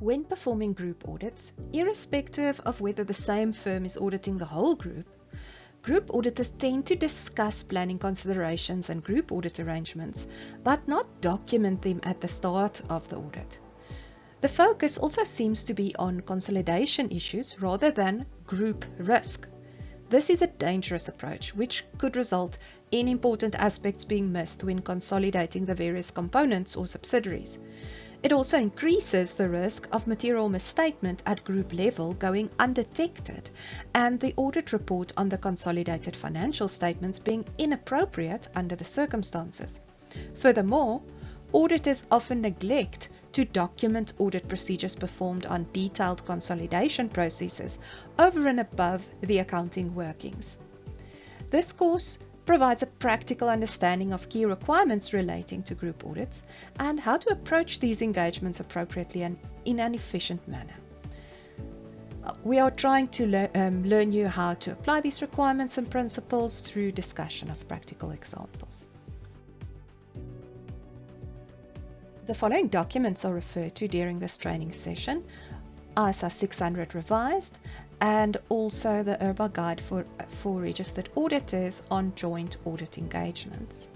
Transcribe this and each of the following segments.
When performing group audits, irrespective of whether the same firm is auditing the whole group, group auditors tend to discuss planning considerations and group audit arrangements, but not document them at the start of the audit. The focus also seems to be on consolidation issues rather than group risk. This is a dangerous approach, which could result in important aspects being missed when consolidating the various components or subsidiaries. It also increases the risk of material misstatement at group level going undetected and the audit report on the consolidated financial statements being inappropriate under the circumstances. Furthermore, auditors often neglect to document audit procedures performed on detailed consolidation processes over and above the accounting workings. This course provides a practical understanding of key requirements relating to group audits and how to approach these engagements appropriately and in an efficient manner. We are trying to learn you how to apply these requirements and principles through discussion of practical examples. The following documents are referred to during this training session: ISA 600 revised, and also the IRBA guide for registered auditors on joint audit engagements.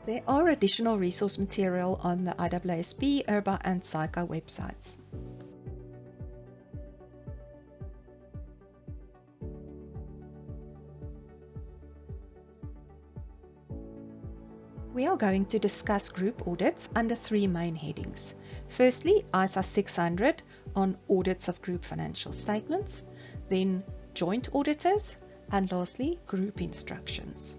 There are additional resource material on the IAASB, IRBA and SAICA websites. We are going to discuss group audits under three main headings. Firstly, ISA 600 on audits of group financial statements, then joint auditors, and lastly, group instructions.